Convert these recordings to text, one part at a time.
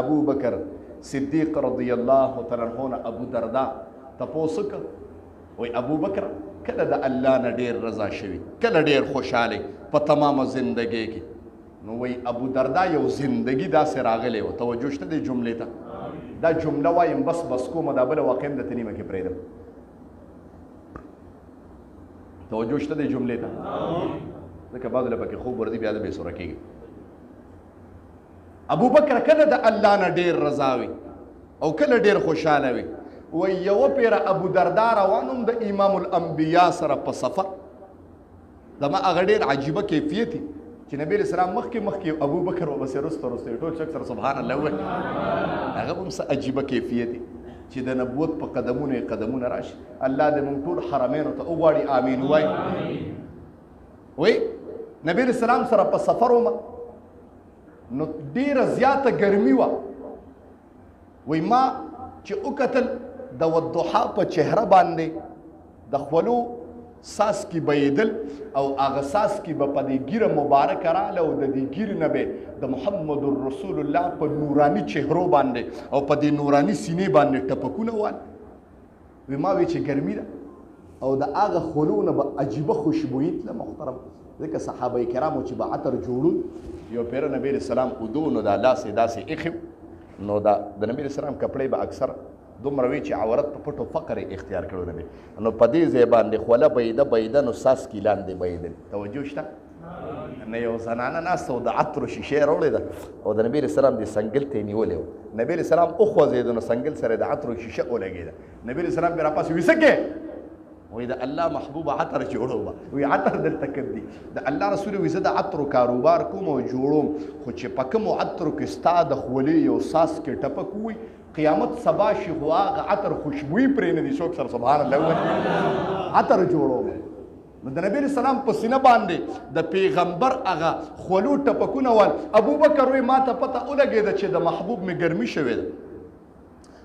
ابو بکر صدیق رضی الله تعالی عنہ نه ابو دردا تپوس وکړ وای ابو بکر کله د الله نه ډېر رضا شوي کله ډېر خوشحاله په تمامه زندګۍ کې نو وای ابو دردا یو زندگی داسې راغلی و توجه شته دې جملې ته دا جمله وایم بس کومه دا بله واقع هم درته نیمه کې پرېږدم توجه شته دې جملې ته ځکه بعضو له پکې خوب ورځي بیا د بې سوره کېږي ابو بکر کله د الله نه ډېر رضا وي او کله ډېر خوشحاله وي وی یوه پیره ابو دردا روانم د امام الانبیا سره په سفر دما هغه ډېر عجیبه کیفیت چې نبی علیه السلام مخکې ابو بکر ورپسې رسته ټول چک سره سبحان الله وویل هغه هم څه عجیبه کیفیت چې د نبوت په قدمونه راشي الله دې موږ ټول حرمینو ته وغواړي امین وایي وی نبی علیه السلام سره په سفر ومه نو ډیره زیاته ګرمي وه وی ما چې وکتل د والضحا په چهره باندې د خولو څاڅکي بهېدل او هغه څاڅکي به په دې ګیره مبارکه راغله او د دې ګیرې نه به د محمد رسول الله په نوراني چهرو باندې او په دې نوراني سینې باندې ټپکونه وال وی ما وی چې ګرمي ده او د هغه خولو نه به عجیبه خوشبویي تله محترم ځکه صحابه کرامو چې به عطر جوړول یو پیره نبی علیه السلام ودو نو دا لاسې داسې ایښي نو دا د نبی علیه السلام کپړې به اکثر دومره وي چې عورت په پټو فقر اختیار کړو نبی نو په دې ځای باندې خوله بهېده نو څاڅکي لاندې بهېدل توجه شته نه یو زنانه ناسته او د عطرو شیشې راوړې ده او د نبی علیه السلام دې سنګل ته یې نیولې وه نبی علیه السلام وخوځېده نو سنګل سره د عطرو شیشه ولګېده نبی علیه السلام بیا راپاسې وي څه کې وی د الله محبوب عطر جوړو وی عطر دلته کوم دي د الله رسول وی زه د عطرو کاروبار کوم او جوړوم خو چې په کومو عطرو کې ستا د خولې یو څاڅکی ټپک وي قیامت سبا شي خو هغه عطر خوشبویي پرې نه دي څوک سره سبحان الله ووایي عطر جوړوم نو د نبی السلام په سینه باندې د پیغمبر هغه خولو ټپکونه ول ابو بکر وی ما ته پته ولګېده چې د محبوب مې ګرمي شوې ده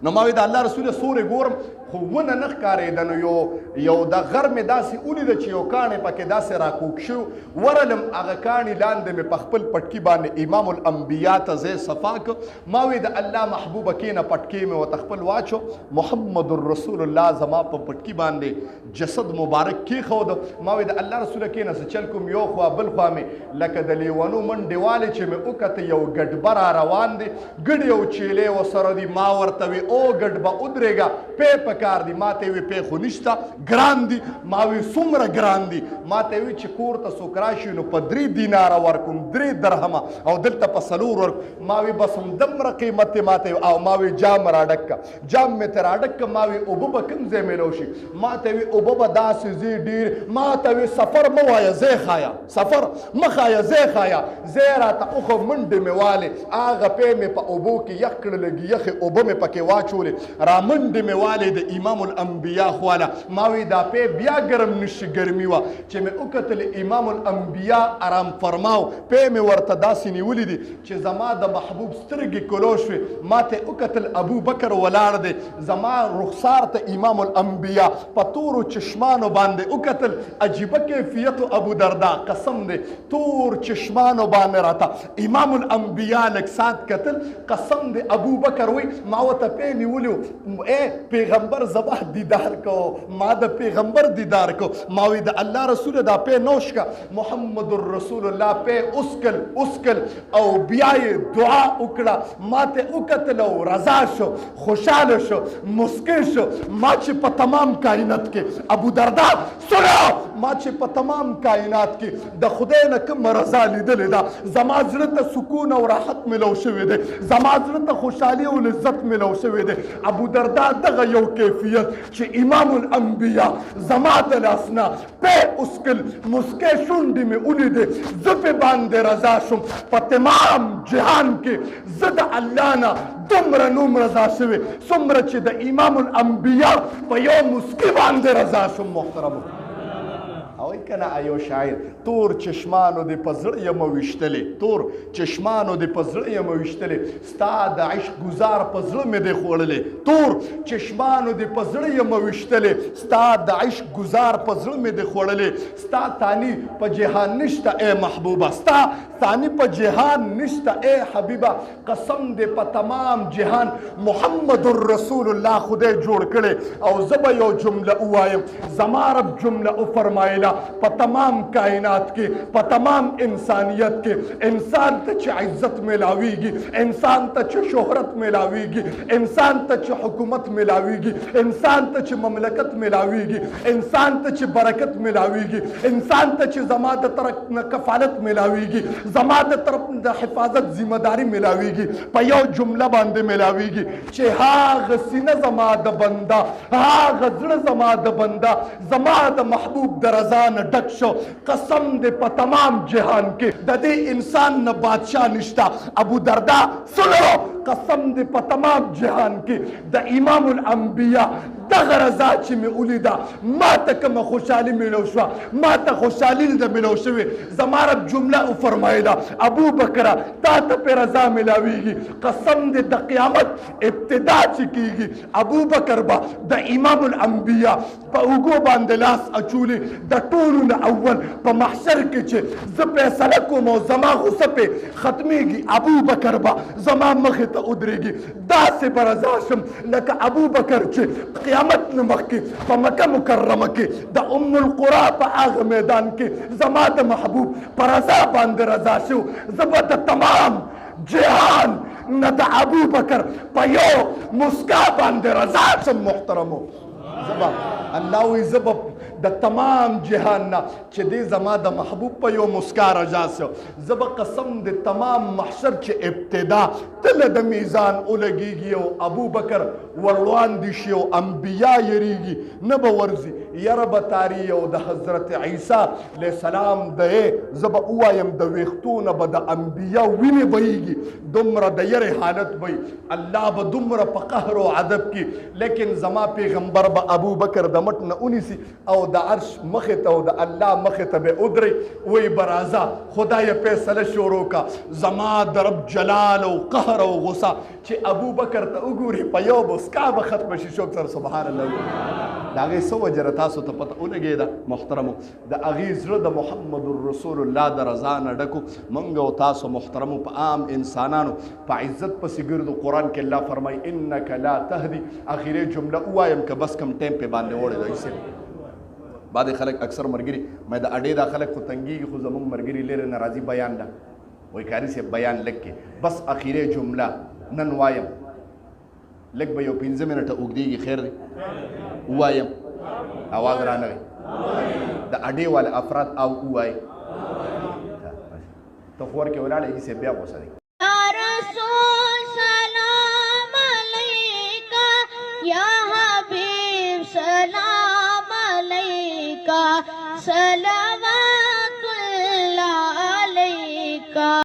نو ما وی د الله رسول سورې ګورم خو ونه نه ښکارېده نو یو د غر مې داسې ولیده چې یو کاڼی پکې داسې راکوک شو ورلم هغه کاڼي لاندې مې په خپل پټکي باندې امام الانبیا ته ځای صفا کړ ما وی د الله محبوبه کېنه پټکي مې ورته خپل واچو محمد رسول الله زما په پټکي باندې جسد مبارک کېښود ما وی د الله رسوله کېنه څه چل کوم یو خوا بل خوا مې لکه د لیونو منډې والې چې مې وکته یو ګډبه را روان دی ګډ یو چیلې ورسره دي ما ورته وی او ګډبه ودرېږه پې په کار دي ما ته وی پې خو نشته ګران دي ما وی څومره ګران دي ما ته وی چې کور ته څوک راشي نو په 3 دیناره ورکوم 3 درهمه او دلته په 4 ورکوم ما وی بس همدومره قیمت یې ما ته او ما وی جام راډکه جام مې ته راډکه ما وی اوبه به کوم ځای میلو شي ما ته وی اوبه به داسې ځای ډېر ما ته وی سفر مه وایه ځای ښایه سفر مه ښایه ځای ښایه ځای راته اوخه منډې مې والې هغه پې مې په اوبو کې یخ کړه لږې یخې اوبه مې پکې واچولې را منډې مې والې د امام الانبیا خواله ما وی دا پې بیا ګرم نشي ګرمي وه چې مې وکتل امام الانبیا ارام فرماو پې مې ورته داسې نیولي دي چې زما د محبوب سترګې کلو شوې ما ته وکتل ابو بکر ولاړ دی زما رخسار ته امام الانبیا په تورو چشمانو باندې وکتل عجیبه کیفیت ابو دردا قسم دی تور چشمانو باندې راته امام الانبیا لږ سات کتل قسم دی ابو بکر وی ما ورته پې نیولي پیغمبر زما دیدار کو ما د پیغمبر دیدار کو ما وی د الله رسول دا پې نوش کا محمد رسول الله پې اسکل او بیا یې دعا وکړه ما ته وکتل او رضا شو خوشحاله شو مسکۍ شو ما چې په تمام کائنات کې ابو دردا سنو ما چې په تمام کائنات کې د خدای نه کوم رضا لیدلې ده زما زړه ته سکون او راحت ملو شوی دی زما زړه ته خوشحالي او لذت ملو شوی دی ابو دردا دغه یو کیفیت چې امام الانبیا زما د لاسنا پې اسکل مسکۍ شونډې مې ولیدې زه پې باندې رضا شوم په تمام جهان کې زه د الله نه دومره نوم رضا شوی څومره چې د امام الانبیا په یو مسکۍ باندې رضا شوم محترمو او وای کنه ایو شاعر تور چشمانو دې په زړه یم ویشتلې تور چشمانو دې په زړه یم ویشتلې ستا د عشق ګزار په زړه مې دې خوړلې تور چشمانو دې په زړه یم ویشتلې ستا د عشق گزار په زړه مې دې خوړلې ستا تانی په جهان نشته ای محبوبه ستا تانی په جهان نشته ای حبیبه قسم دې په تمام جهان محمد رسول الله خدای جوړ کړي او زه به یو جمله ووایم زما رب جمله وفرمایله په تمام کائنات کې په تمام انسانیت کې انسان ته چې عزت ملاویږي انسان ته چې شهرت ملاویږي انسان ته چې حکومت ملاویږي انسان ته چې مملکت ملاویږي انسان ته چې برکت ملاویږي انسان ته چې زما د طرف نه کفالت ملاویږي زما د طرف د حفاظت ذمہ داری ملاویږي په یو جمله باندې ملاویږي چې هاغه سینه زما د بنده هاغه زړه زما د بنده زما د محبوب د رضا نه ډک شو قسم دې په تمام جهان کې د دې انسان نه بادشاه نشته ابو دردا سنو قسم دې په تمام جهان کې د امام الانبیاء دغه رضا چې مې ولیده ما ته کومه خوشحالي میلو شوه ما ته خوشحالي ده میلو شوې زما رب جمله وفرمایله ابو بکره تا ته پې رضا میلاویږي قسم دې د قیامت ابتدا چې کیږي ابو بکر به د امام الانبیاء په اوږو باندې لاس اچولي د ټولو نه اول په محشر کې چې زه فیصله کوم او زما غصه پې ختمیږي ابو بکر به زما مخې ته ودرېږي داسې به رضا شم لکه ابو بکر چې قیامت نه مخکې په مکه مکرمه کې د ام القرا په هغه میدان کې زما د محبوب په رضا باندې رضا شو زه به د تمام جهان نه د ابو بکر په یو مسکا باندې رضا شم محترمو زبا الله وی زبا د تمام جهان نه چې دې زما د محبوب په یو مسکا رضا شو زبا قسم د تمام محشر چې ابتدا تله د میزان ولګیږي او ابو بکر وروان دي شي او انبیا یریږي نه به ورځي یره به تاری او د حضرت عیسی علیه السلام دی زبا ووایم د ویښتونه به د انبیا وینې بهیږي دومره د یرې حالت وي الله به دومره په قهر او عذاب کې لیکن زما پیغمبر به ابو بکر د مټ نه ونیسي او د عرش مخې ته او د الله مخې ته به ودرې وی برازه خدای فیصله شروع کا زما د رب جلال او قهر او غصه چې ابو بکر ته وګوري په یو مسکا به ختم شي شوک سره سبحان الله د هغې څه وجه تاسو ته پته ولګېده محترمو د هغې زړه د محمد رسول الله د رضا نه ډکو موږ او تاسو محترمو په عام انسانانو په عزت پسې ګرځو قرآن کې الله فرمایي انک لا تهدي اخرې جمله ووایم که بس کم ټایم پې باندې وړی دی صرف بعضې خلک اکثر ملګري مې د اډې دا خلک خو تنګېږي خو زموږ ملګري لرې نه راځي بیان ده وایي کاري صاحب بیان لږ کې بس اخرې جمله نن وایم لږ به یو 15 منټه اوږدېږي خیر دی ووایم اواز رانغی د اډې والا افراد او ووایي ته خو ورکې ولاړه یي صاحب بیا غوسه دی سلام